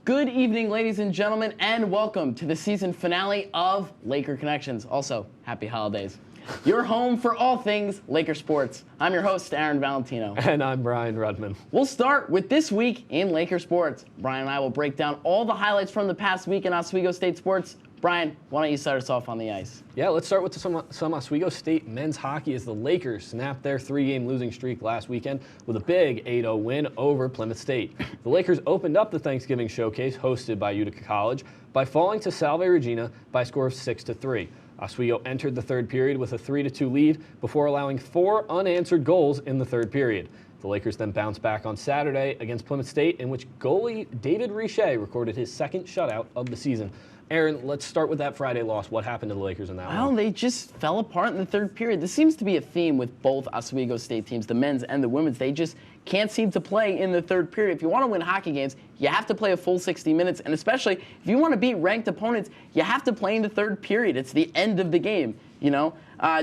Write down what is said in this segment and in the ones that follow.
Good evening, ladies and gentlemen, and welcome to the season finale of Laker Connections. Also, happy holidays. Your home for all things Laker sports. I'm your host, Aaron Valentino. And I'm Brian Rudman. We'll start with this week in Laker sports. Brian and I will break down all the highlights from the past week in Oswego State sports. Brian, why don't you start us off on the ice? Yeah, let's start with some Oswego State men's hockey as the Lakers snapped their 3-game losing streak last weekend with a big 8-0 win over Plymouth State. The Lakers opened up the Thanksgiving showcase hosted by Utica College by falling to Salve Regina by a score of 6-3. Oswego entered the third period with a 3-2 lead before allowing 4 unanswered goals in the third period. The Lakers then bounced back on Saturday against Plymouth State, in which goalie David Richet recorded his second shutout of the season. Aaron, let's start with that Friday loss. What happened to the Lakers in that one? Well, they just fell apart in the third period. This seems to be a theme with both Oswego State teams, the men's and the women's. They just can't seem to play in the third period. If you want to win hockey games, you have to play a full 60 minutes, and especially if you want to beat ranked opponents, you have to play in the third period. It's the end of the game, you know?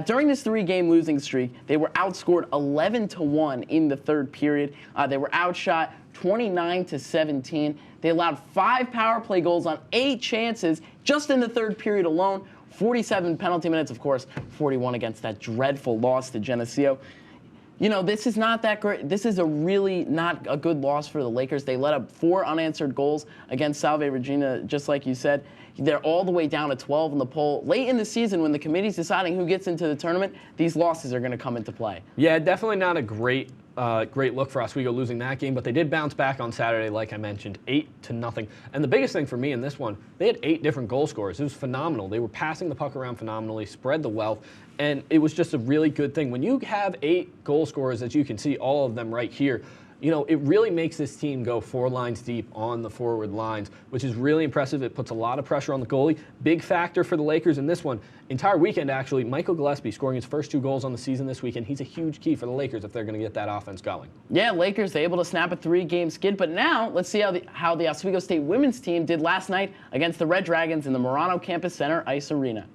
During this 3-game losing streak, they were outscored 11-1 in the third period. They were outshot 29-17. They allowed 5 power play goals on 8 chances just in the third period alone. 47 penalty minutes, of course, 41 against that dreadful loss to Geneseo. You know, this is not that great. This is a really not a good loss for the Lakers. They let up 4 unanswered goals against Salve Regina, just like you said. They're all the way down to 12 in the poll. Late in the season, when the committee's deciding who gets into the tournament, these losses are going to come into play. Yeah, definitely not a great look for Oswego losing that game, but they did bounce back on Saturday, like I mentioned, 8-0. And the biggest thing for me in this one, they had 8 different goal scorers. It was phenomenal. They were passing the puck around phenomenally, spread the wealth, and it was just a really good thing. When you have 8 goal scorers, as you can see, all of them right here, you know, it really makes this team go 4 lines deep on the forward lines, which is really impressive. It puts a lot of pressure on the goalie. Big factor for the Lakers in this one. Entire weekend, actually, Michael Gillespie scoring his first 2 goals on the season this weekend. He's a huge key for the Lakers if they're going to get that offense going. Yeah, Lakers able to snap a 3-game skid. But now, let's see how the Oswego State women's team did last night against the Red Dragons in the Murano Campus Center Ice Arena.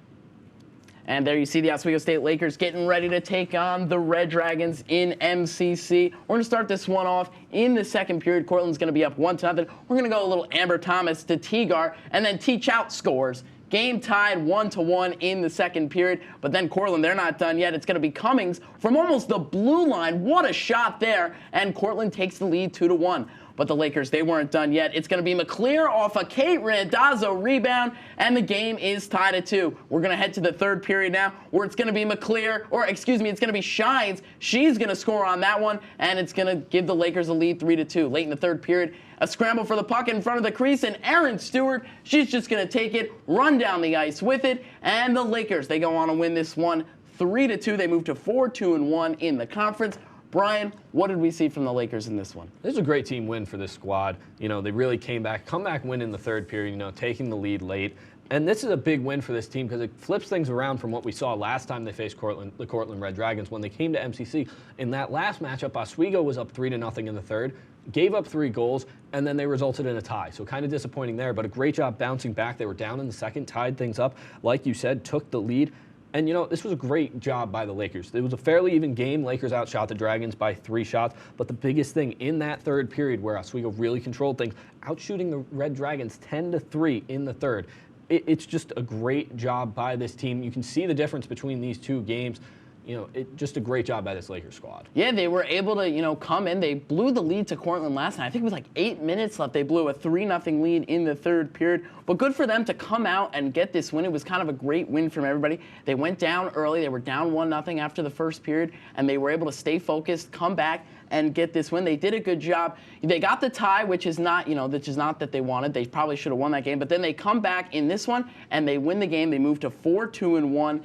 And there you see the Oswego State Lakers getting ready to take on the Red Dragons in MCC. We're going to start this one off in the second period. Cortland's going to be up 1-0. We're going to go a little Amber Thomas to Teagar, and then Teach Out scores. Game tied 1-1 in the second period. But then Cortland, they're not done yet. It's going to be Cummings from almost the blue line. What a shot there. And Cortland takes the lead 2-1. But the Lakers, they weren't done yet. It's going to be McClear off a Kate Randazzo rebound, and the game is tied at 2. We're going to head to the third period now, where it's going to be McClear, or excuse me, it's going to be Shines. She's going to score on that one, and it's going to give the Lakers a lead 3-2. Late in the third period, a scramble for the puck in front of the crease, and Erin Stewart, she's just going to take it, run down the ice with it, and the Lakers, they go on to win this one 3-2. They move to 4-2-1 in the conference. Brian, what did we see from the Lakers in this one? This is a great team win for this squad. You know, they really comeback win in the third period, you know, taking the lead late. And this is a big win for this team because it flips things around from what we saw last time they faced the Cortland Red Dragons when they came to MCC. In that last matchup, Oswego was up 3-0 in the third, gave up 3 goals, and then they resulted in a tie. So kind of disappointing there, but a great job bouncing back. They were down in the second, tied things up. Like you said, took the lead. And, you know, this was a great job by the Lakers. It was a fairly even game. Lakers outshot the Dragons by 3 shots. But the biggest thing in that third period where Oswego really controlled things, outshooting the Red Dragons 10-3 in the third. It's just a great job by this team. You can see the difference between these 2 games. You know, just a great job by this Lakers squad. Yeah, they were able to, you know, come in. They blew the lead to Cortland last night. I think it was like 8 minutes left. They blew a 3-0 lead in the third period. But good for them to come out and get this win. It was kind of a great win from everybody. They went down early. They were down 1-0 after the first period, and they were able to stay focused, come back, and get this win. They did a good job. They got the tie, which is not, you know, which is not that they wanted. They probably should have won that game. But then they come back in this one, and they win the game. They move to 4-2-1.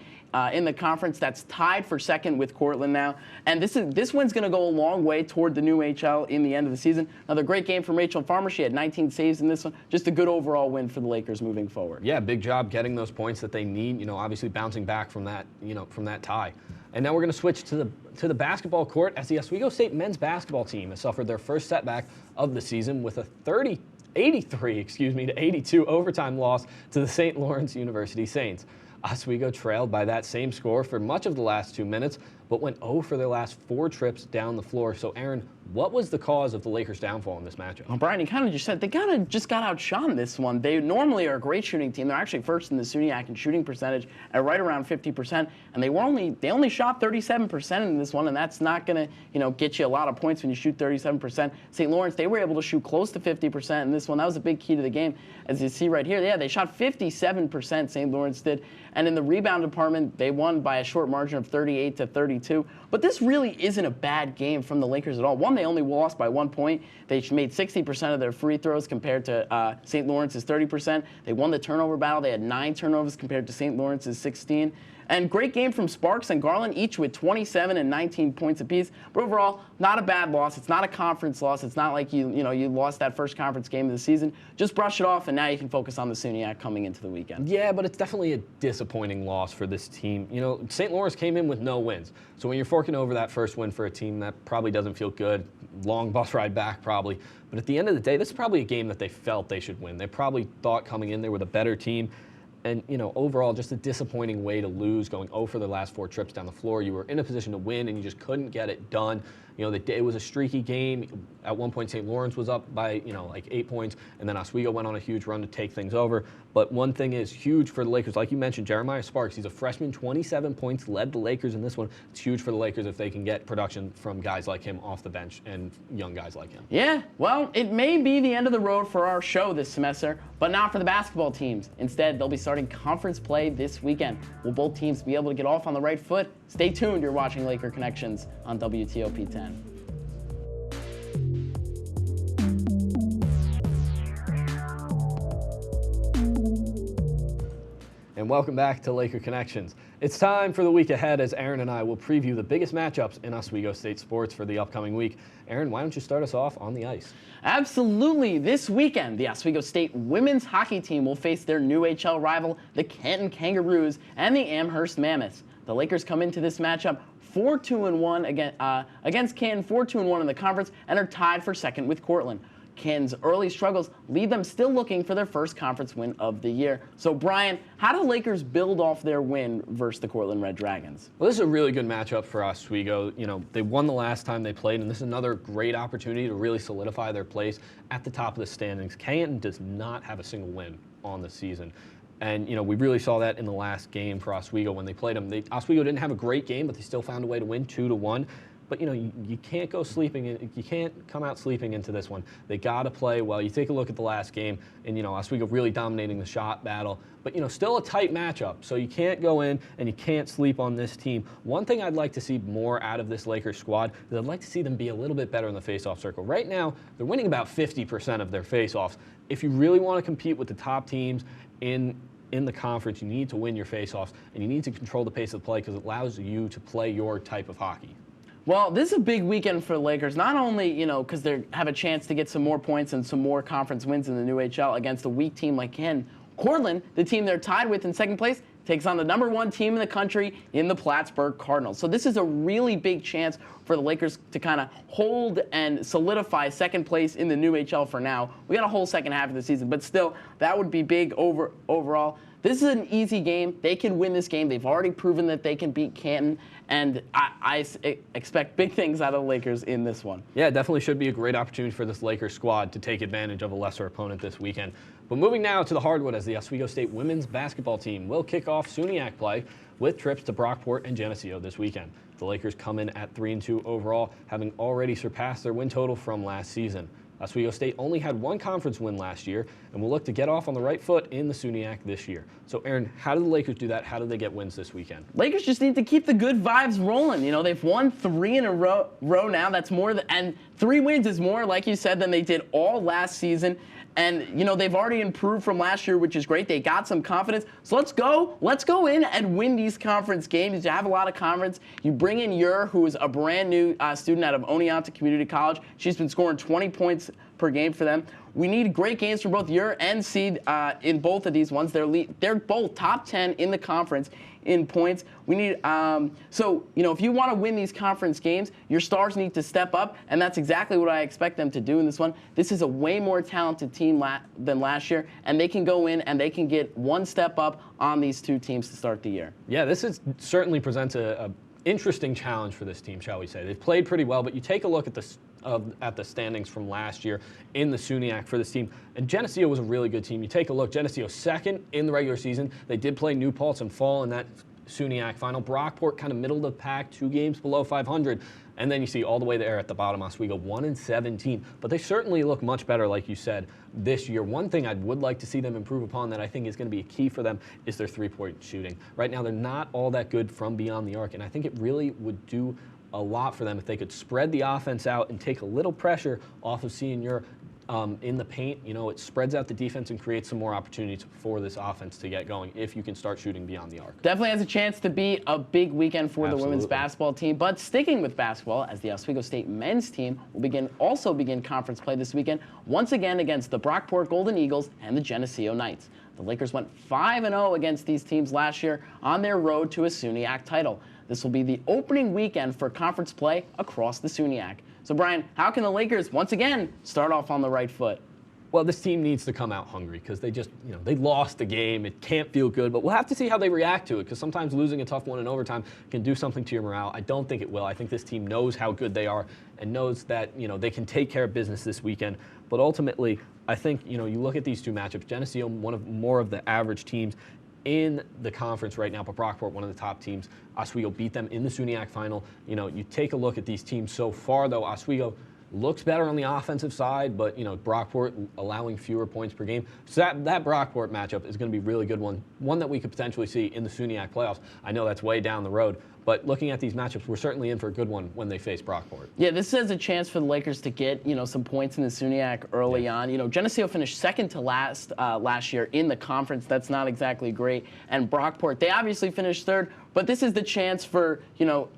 In the conference. That's tied for second with Cortland now. And this win's going to go a long way toward the new HL in the end of the season. Another great game from Rachel Farmer. She had 19 saves in this one. Just a good overall win for the Lakers moving forward. Yeah, big job getting those points that they need, you know, obviously bouncing back from that, you know, from that tie. And now we're going to switch to the basketball court as the Oswego State men's basketball team has suffered their first setback of the season with a 83 to 82 overtime loss to the St. Lawrence University Saints. Oswego trailed by that same score for much of the last 2 minutes but went 0 for their last 4 trips down the floor. So, Aaron, what was the cause of the Lakers' downfall in this matchup? Well, Brian, you kind of just said they just got outshone this one. They normally are a great shooting team. They're actually first in the SUNYAC in shooting percentage at right around 50%, and they only shot 37% in this one, and that's not going to get you a lot of points when you shoot 37%. St. Lawrence, they were able to shoot close to 50% in this one. That was a big key to the game, as you see right here. Yeah, they shot 57%. St. Lawrence did, and in the rebound department, they won by a short margin of 38-32. But this really isn't a bad game from the Lakers at all. One, they only lost by 1 point. They made 60% of their free throws compared to St. Lawrence's 30%. They won the turnover battle. They had 9 turnovers compared to St. Lawrence's 16. And great game from Sparks and Garland, each with 27 and 19 points apiece. But overall, not a bad loss. It's not a conference loss. It's not like you lost that first conference game of the season. Just brush it off, and now you can focus on the SUNYAC coming into the weekend. Yeah, but it's definitely a disappointing loss for this team. St. Lawrence came in with no wins. So when you're forking over that first win for a team, that probably doesn't feel good. Long bus ride back, probably. But at the end of the day, this is probably a game that they felt they should win. They probably thought coming in they were the better team. And, overall, just a disappointing way to lose, going 0 for the last 4 trips down the floor. You were in a position to win, and you just couldn't get it done. It was a streaky game. At one point, St. Lawrence was up by, like 8 points, and then Oswego went on a huge run to take things over. But one thing is huge for the Lakers. Like you mentioned, Jeremiah Sparks, he's a freshman, 27 points, led the Lakers in this one. It's huge for the Lakers if they can get production from guys like him off the bench and young guys like him. Yeah, well, it may be the end of the road for our show this semester, but not for the basketball teams. Instead, they'll be starting conference play this weekend. Will both teams be able to get off on the right foot? Stay tuned. You're watching Laker Connections on WTOP 10. And welcome back to Laker Connections. It's time for the week ahead as Aaron and I will preview the biggest matchups in Oswego State sports for the upcoming week. Aaron, why don't you start us off on the ice? Absolutely. This weekend, the Oswego State women's hockey team will face their new HL rival, the Canton Kangaroos, and the Amherst Mammoths. The Lakers come into this matchup 4-2-1 against Canton, 4-2-1 in the conference, and are tied for second with Cortland. Canton's early struggles leave them still looking for their first conference win of the year. So, Brian, how do Lakers build off their win versus the Cortland Red Dragons? Well, this is a really good matchup for Oswego. They won the last time they played, and this is another great opportunity to really solidify their place at the top of the standings. Canton does not have a single win on the season. And, we really saw that in the last game for Oswego when they played them. Oswego didn't have a great game, but they still found a way to win 2-1. But, you can't go sleeping. You can't come out sleeping into this one. They got to play well. You take a look at the last game, and, Oswego really dominating the shot battle. But, still a tight matchup. So you can't go in and you can't sleep on this team. One thing I'd like to see more out of this Lakers squad is I'd like to see them be a little bit better in the faceoff circle. Right now, they're winning about 50% of their faceoffs. If you really want to compete with the top teams in the conference, you need to win your faceoffs, and you need to control the pace of play because it allows you to play your type of hockey. Well, this is a big weekend for the Lakers, not only, because they have a chance to get some more points and some more conference wins in the new HL against a weak team like Canton. Cortland, the team they're tied with in second place, takes on the #1 team in the country in the Plattsburgh Cardinals. So this is a really big chance for the Lakers to kind of hold and solidify second place in the new HL for now. We got a whole second half of the season, but still, that would be big overall. This is an easy game. They can win this game. They've already proven that they can beat Canton, and I expect big things out of the Lakers in this one. Yeah, it definitely should be a great opportunity for this Lakers squad to take advantage of a lesser opponent this weekend. But moving now to the hardwood as the Oswego State women's basketball team will kick off SUNYAC play with trips to Brockport and Geneseo this weekend. The Lakers come in at 3-2 overall, having already surpassed their win total from last season. Oswego State only had one conference win last year and will look to get off on the right foot in the SUNYAC this year. So, Aaron, how do the Lakers do that? How do they get wins this weekend? Lakers just need to keep the good vibes rolling. They've won 3 in a row now. That's more and 3 wins is more, like you said, than they did all last season. And, they've already improved from last year, which is great. They got some confidence. So let's go in and win these conference games. You have a lot of confidence. You bring in who is a brand new student out of Oneonta Community College. She's been scoring 20 points per game for them. We need great games from both and Seed in both of these ones. They're both top 10 in the conference in points. We need if you want to win these conference games, your stars need to step up, and that's exactly what I expect them to do in this one. This is a way more talented team than last year, and they can go in and they can get one step up on these two teams to start the year. Yeah, this certainly presents a interesting challenge for this team, shall we say. They've played pretty well, but you take a look at the standings from last year in the SUNYAC for this team, and Geneseo was a really good team. You take a look, Geneseo second in the regular season. They did play New Paltz and fall in that SUNYAC final. Brockport kind of middle of the pack, 2 games below 500. And then you see all the way there at the bottom, Oswego 1-17. But they certainly look much better, like you said, this year. One thing I would like to see them improve upon that I think is going to be a key for them is their three-point shooting. Right now, they're not all that good from beyond the arc, and I think it really would do a lot for them if they could spread the offense out and take a little pressure off of Senior in the paint. You know, it spreads out the defense and creates some more opportunities for this offense to get going if you can start shooting beyond the arc. Definitely has a chance to be a big weekend for the women's basketball team. But sticking with basketball, as the Oswego State men's team will also begin conference play this weekend, once again against the Brockport Golden Eagles and the Geneseo Knights. The Lakers went 5-0 against these teams last year on their road to a SUNYAC title. This will be the opening weekend for conference play across the SUNYAC. So, Brian, how can the Lakers, once again, start off on the right foot? Well, this team needs to come out hungry because they just, they lost the game. It can't feel good, but we'll have to see how they react to it because sometimes losing a tough one in overtime can do something to your morale. I don't think it will. I think this team knows how good they are and knows that, they can take care of business this weekend. But ultimately, I think, you look at these two matchups. Geneseo, one of more of the average teams in the conference right now, but Brockport, one of the top teams. Oswego beat them in the SUNYAC final. You take a look at these teams so far, though. Oswego looks better on the offensive side, but Brockport allowing fewer points per game. So that Brockport matchup is going to be a really good one that we could potentially see in the SUNYAC playoffs. I know that's way down the road, but looking at these matchups, we're certainly in for a good one when they face Brockport. Yeah, this is a chance for the Lakers to get some points in the SUNYAC early on. Geneseo finished second to last year in the conference. That's not exactly great. And Brockport, they obviously finished third, but this is the chance for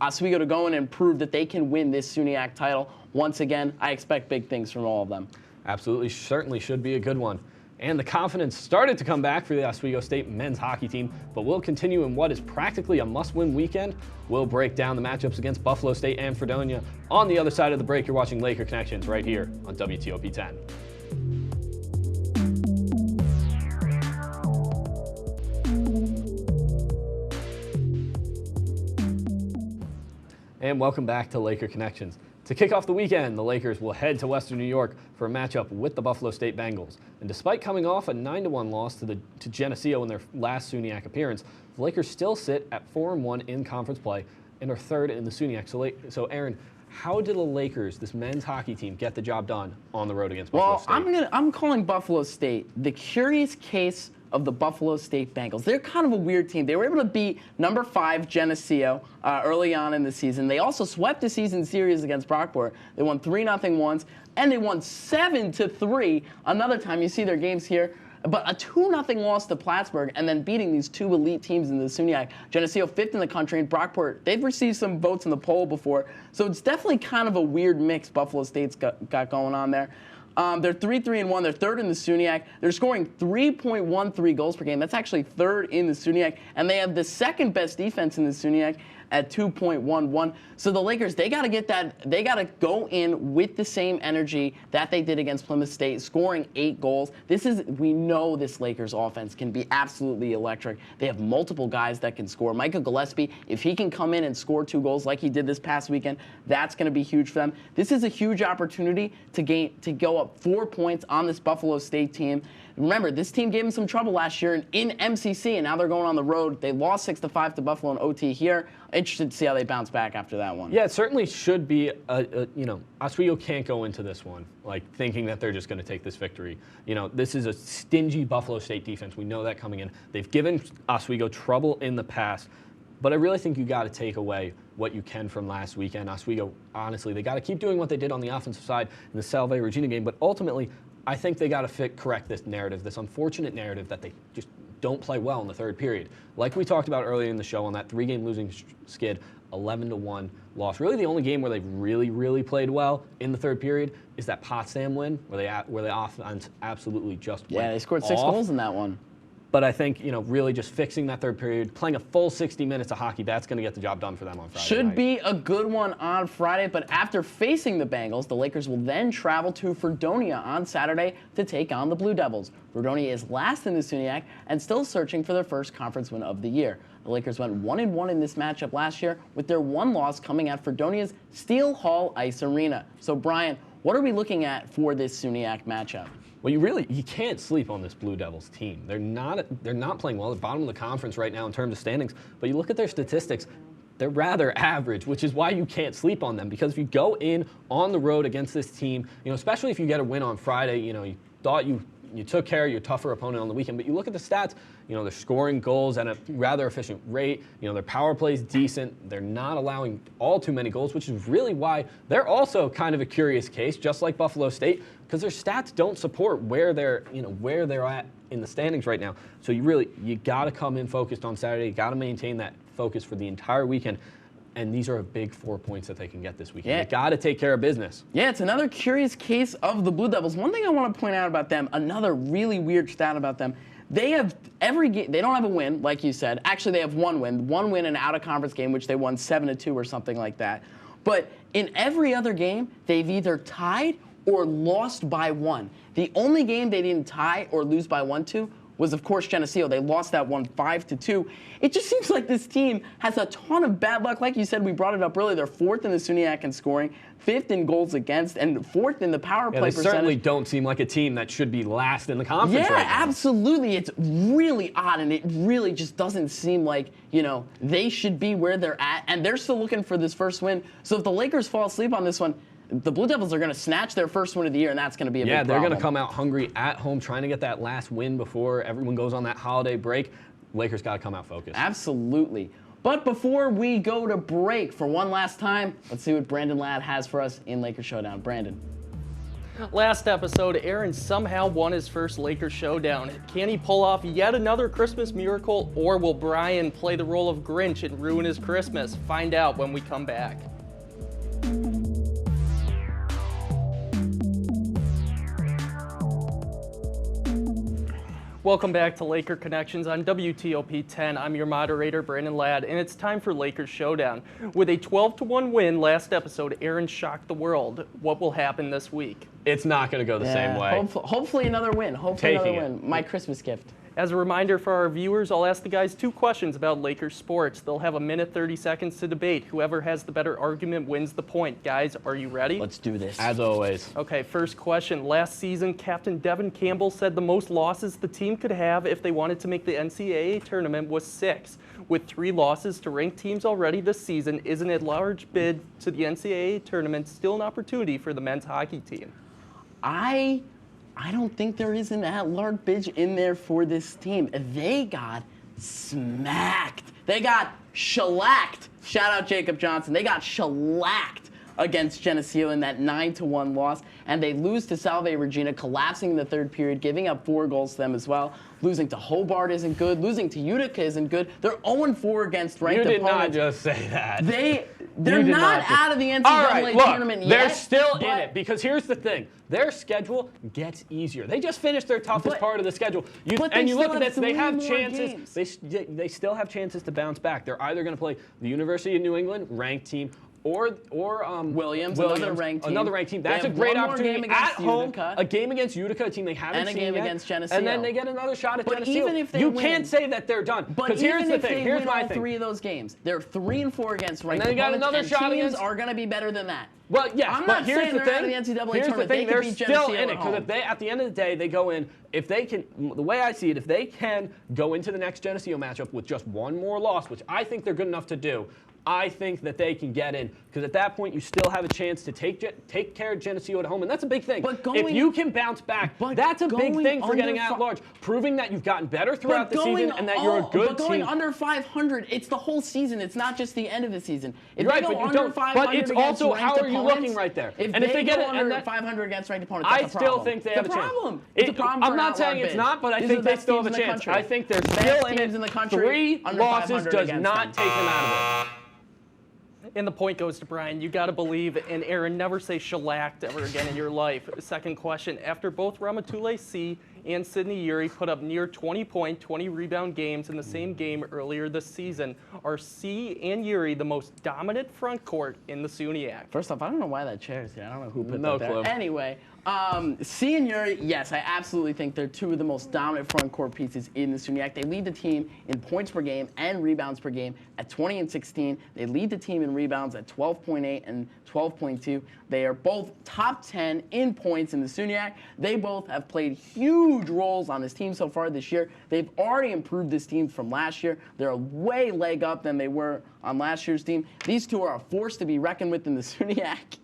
Oswego to go in and prove that they can win this SUNYAC title. Once again, I expect big things from all of them. Absolutely, certainly should be a good one. And the confidence started to come back for the Oswego State men's hockey team, but we'll continue in what is practically a must-win weekend. We'll break down the matchups against Buffalo State and Fredonia. On the other side of the break, you're watching Laker Connections right here on WTOP 10. And welcome back to Laker Connections. To kick off the weekend, the Lakers will head to Western New York for a matchup with the Buffalo State Bengals. And despite coming off a 9-1 loss to Geneseo in their last SUNYAC appearance, the Lakers still sit at 4-1 in conference play and are third in the SUNYAC. So Aaron, how did the Lakers, this men's hockey team, get the job done on the road against Buffalo State? Well, I'm calling Buffalo State the curious case of the Buffalo State Bengals. They're kind of a weird team. They were able to beat number 5 Geneseo early on in the season. They also swept the season series against Brockport. They won 3-0 once, and they won 7-3 another time. You see their games here. But a 2-0 loss to Plattsburgh and then beating these two elite teams in the SUNYAC. Geneseo 5th in the country, and Brockport, they've received some votes in the poll before. So it's definitely kind of a weird mix Buffalo State's got going on there. They're 3-3-1. They're third in the SUNYAC. They're scoring 3.13 goals per game. That's actually third in the SUNYAC. And they have the second best defense in the SUNYAC at 2.11. So the Lakers, they got to get that. They got to go in with the same energy that they did against Plymouth State, scoring 8 goals. We know this Lakers offense can be absolutely electric. They have multiple guys that can score. Michael Gillespie, if he can come in and score 2 goals like he did this past weekend, that's going to be huge for them. This is a huge opportunity to go up 4 points on this Buffalo State team. Remember, this team gave them some trouble last year in MCC, and now they're going on the road. They lost 6-5 to Buffalo in OT here. Interested to see how they bounce back after that one. Yeah, it certainly should be. Oswego can't go into this one thinking that they're just going to take this victory. This is a stingy Buffalo State defense. We know that coming in. They've given Oswego trouble in the past, but I really think you got to take away what you can from last weekend. Oswego, honestly, they got to keep doing what they did on the offensive side in the Salve Regina game, but ultimately, I think they got to correct this narrative, this unfortunate narrative that they just don't play well in the third period. Like we talked about earlier in the show on that 3-game losing skid, 11-1 loss. Really the only game where they've really played well in the third period is that Potsdam win where they offense absolutely just went they scored 6 goals in that one. But I think, really just fixing that third period, playing a full 60 minutes of hockey, that's going to get the job done for them on Friday Should night. be a good one on Friday, but after facing the Bengals, the Lakers will then travel to Fredonia on Saturday to take on the Blue Devils. Fredonia is last in the SUNYAC and still searching for their first conference win of the year. The Lakers went 1-1 in this matchup last year, with their one loss coming at Fredonia's Steel Hall Ice Arena. So, Brian, what are we looking at for this SUNYAC matchup? Well, you can't sleep on this Blue Devils team. They're not playing well. They're bottom of the conference right now in terms of standings. But you look at their statistics, they're rather average, which is why you can't sleep on them. Because if you go in on the road against this team, especially if you get a win on Friday, you thought you took care of your tougher opponent on the weekend, but you look at the stats, they're scoring goals at a rather efficient rate. Their power play is decent. They're not allowing all too many goals, which is really why they're also kind of a curious case, just like Buffalo State, because their stats don't support where they're at in the standings right now. So you got to come in focused on Saturday. You got to maintain that focus for the entire weekend. And these are a big 4 points that they can get this weekend. Yeah. They got to take care of business. Yeah, it's another curious case of the Blue Devils. One thing I want to point out about them, another really weird stat about them, they have every game. They don't have a win, like you said. Actually, they have one win, an out-of-conference game, which they won 7-2 or something like that. But in every other game, they've either tied or lost by 1. The only game they didn't tie or lose by 1 to was, of course, Geneseo. They lost that one 5-2. It just seems like this team has a ton of bad luck. Like you said, we brought it up earlier. They're 4th in the SUNYAC in scoring, 5th in goals against, and 4th in the power play percentage. They certainly don't seem like a team that should be last in the conference right now. Yeah, absolutely. It's really odd, and it really just doesn't seem like, they should be where they're at, and they're still looking for this first win. So if the Lakers fall asleep on this one, the Blue Devils are going to snatch their first win of the year, and that's going to be a big problem. Yeah, they're going to come out hungry at home, trying to get that last win before everyone goes on that holiday break. Lakers got to come out focused. Absolutely. But before we go to break, for one last time, let's see what Brandon Ladd has for us in Lakers Showdown. Brandon. Last episode, Aaron somehow won his first Lakers Showdown. Can he pull off yet another Christmas miracle, or will Brian play the role of Grinch and ruin his Christmas? Find out when we come back. Welcome back to Laker Connections on WTOP 10. I'm your moderator, Brandon Ladd, and it's time for Lakers Showdown. With a 12-1 win last episode, Aaron shocked the world. What will happen this week? It's not going to go the same way. Hopefully another win. My Christmas gift. As a reminder for our viewers, I'll ask the guys 2 questions about Lakers sports. They'll have 1 minute, 30 seconds to debate. Whoever has the better argument wins the point. Guys, are you ready? Let's do this. As always. Okay, first question. Last season, Captain Devin Campbell said the most losses the team could have if they wanted to make the NCAA tournament was 6. With 3 losses to ranked teams already this season, isn't a large bid to the NCAA tournament still an opportunity for the men's hockey team? I don't think there is an at-large bid in there for this team. They got smacked. They got shellacked. Shout out Jacob Johnson. They got shellacked against Geneseo in that 9-1 loss, and they lose to Salve Regina, collapsing in the third period, giving up 4 goals to them as well. Losing to Hobart isn't good. Losing to Utica isn't good. They're 0-4 against ranked opponents. You did not just say that. They're not out of the NCAA tournament yet. They're still in it, because here's the thing. Their schedule gets easier. They just finished their toughest part of the schedule. You look at this, they have chances. They still have chances to bounce back. They're either going to play the University of New England, ranked team, or Williams, another ranked team. That's a great opportunity at home. A game against Utica, a team they haven't seen yet. And a game against Geneseo. And then they get another shot at Geneseo. Even if you can't say that they're done. But here's the thing. Here's my thing. 3 of those games, they're 3-4 against ranked opponents. And then they got another shot teams against. Are going to be better than that. Well, yes, but here's the thing. Here's the thing. They're still in it, because if at the end of the day they go in, if they can, the way I see it, if they can go into the next Geneseo matchup with just 1 more loss, which I think they're good enough to do, I think that they can get in, because at that point you still have a chance to take care of Geneseo at home, and that's a big thing. If you can bounce back, that's a big thing for getting at large, proving that you've gotten better throughout the season and that you're a good team. But going under 500, it's the whole season. It's not just the end of the season. If right, they go but under 500 but it's also how are you looking right there? If they get under 500 against ranked opponents, that's a problem. I still think they have a chance. It's a problem. I'm not saying it's not, but I think they still have a chance. I think they're still in it. 3 losses does not take them out of it. And the point goes to Brian. You got to believe, and Aaron, never say shellacked ever again in your life. Second question. After both Ramatule C and Sydney Uri put up near 20-point, 20-rebound games in the same game earlier this season. Are C and Uri the most dominant front court in the SUNYAC? First off, I don't know why that chair is here. I don't know who put No that there. clue. Anyway, C and Uri, yes, I absolutely think they're two of the most dominant front court pieces in the SUNYAC. They lead the team in points per game and rebounds per game at 20 and 16. They lead the team in rebounds at 12.8 and 12.2. They are both top 10 in points in the SUNYAC. They both have played huge roles on this team so far this year. They've already improved this team from last year. They're a way leg up than they were on last year's team. These two are a force to be reckoned with in the SUNYAC.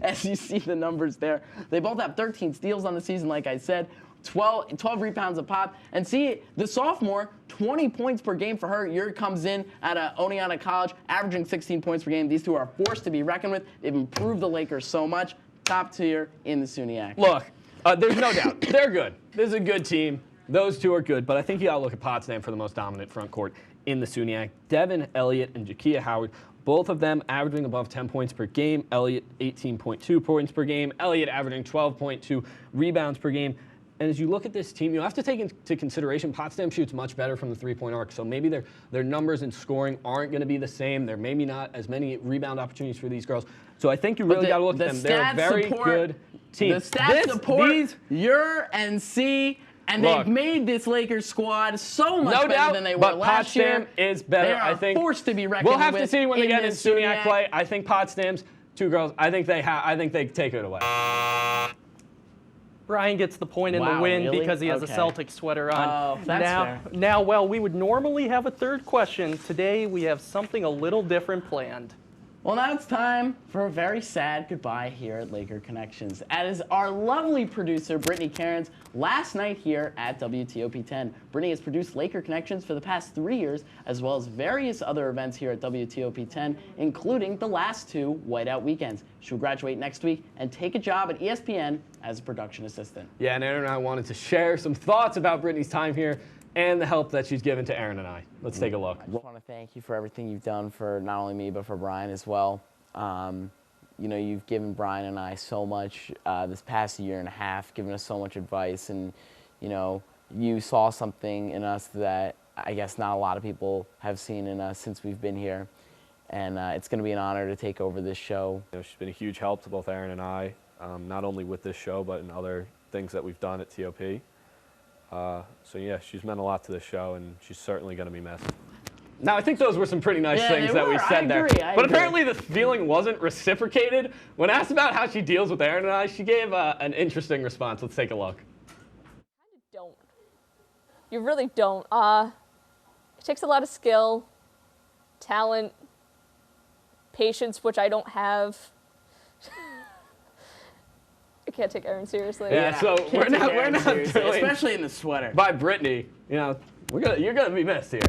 As you see the numbers there. They both have 13 steals on the season, like I said, 12 rebounds a pop. And see, the sophomore, 20 points per game for her. Uri comes in at Oneonta College, averaging 16 points per game. These two are a force to be reckoned with. They've improved the Lakers so much. Top tier in the SUNYAC. Look, there's no doubt. They're good. This is a good team. Those two are good, but I think you got to look at Potsdam for the most dominant front court in the SUNYAC. Devin Elliott and Jakia Howard, both of them averaging above 10 points per game. Elliott 18.2 points per game. Elliott averaging 12.2 rebounds per game. And as you look at this team, you have to take into consideration Potsdam shoots much better from the three-point arc. So maybe their numbers in scoring aren't going to be the same. There may be not as many rebound opportunities for these girls. So I think you really got to look at them. They're a very good team. The stats support Uri and C. And Look, they've made this Lakers squad so much no better doubt, than they were but last year. Potsdam is better. They are I think a force to be reckoned with. We'll have to see when they get in this SUNYAC play. I think Potsdam's two girls. I think they take it away. Brian gets the point in the Wow, win really? because he has Okay. a Celtic sweater on. Oh, that's fair. Now, well, we would normally have a third question. Today, we have something a little different planned. Well, now it's time for a very sad goodbye here at Laker Connections. As our lovely producer, Brittany Cairns, last night here at WTOP 10. Brittany has produced Laker Connections for the past 3 years, as well as various other events here at WTOP 10, including the last two Whiteout weekends. She'll graduate next week and take a job at ESPN as a production assistant. Yeah, and Aaron and I wanted to share some thoughts about Brittany's time here and the help that she's given to Aaron and I. Let's take a look. I just want to thank you for everything you've done for not only me, but for Brian as well. You know, you've given Brian and I so much this past year and a half, given us so much advice, and, you know, you saw something in us that I guess not a lot of people have seen in us since we've been here. And it's going to be an honor to take over this show. You know, she's been a huge help to both Aaron and I, not only with this show, but in other things that we've done at TOP. So yeah, she's meant a lot to this show, and she's certainly going to be missed. Now, I think those were some pretty nice things that we said there. I But agree. apparently the feeling wasn't reciprocated. When asked about how she deals with Aaron and I, she gave an interesting response. Let's take a look. Don't. You really don't. It takes a lot of skill, talent, patience, which I don't have. I can't take Aaron seriously. Yeah, so we're not doing, especially in the sweater. by Brittany, you know, you're gonna be missed here.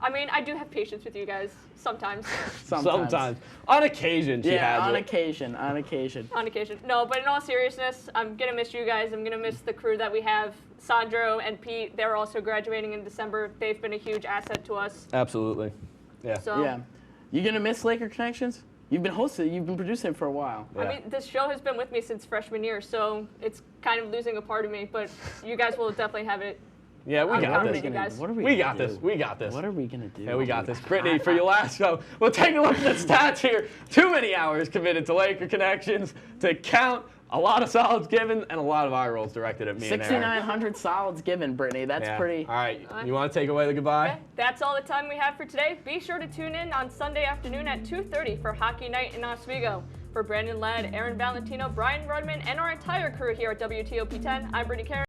I mean, I do have patience with you guys sometimes. Sometimes. On occasion, she Yeah, has on it. occasion, on occasion. On occasion. No, but in all seriousness, I'm going to miss you guys. I'm going to miss the crew that we have. Sandro and Pete, they're also graduating in December. They've been a huge asset to us. Absolutely. Yeah. So, Yeah. You gonna miss Laker Connections? You've been producing it for a while. Yeah. I mean, this show has been with me since freshman year, so it's kind of losing a part of me, but you guys will definitely have it. Yeah, we I'm got confident, this. you guys. What are we We gonna got do? this. We got this. What are we gonna do? Yeah, we got this. Brittany, for your last show, we'll take a look at the stats here. Too many hours committed to Laker Connections to count. A lot of solids given and a lot of eye rolls directed at me and Aaron. 6,900 solids given, Brittany. That's Yeah. pretty. All right, you want to take away the goodbye? Okay, that's all the time we have for today. Be sure to tune in on Sunday afternoon at 2:30 for Hockey Night in Oswego. For Brandon Ladd, Aaron Valentino, Brian Rudman, and our entire crew here at WTOP 10, I'm Brittany Cairns.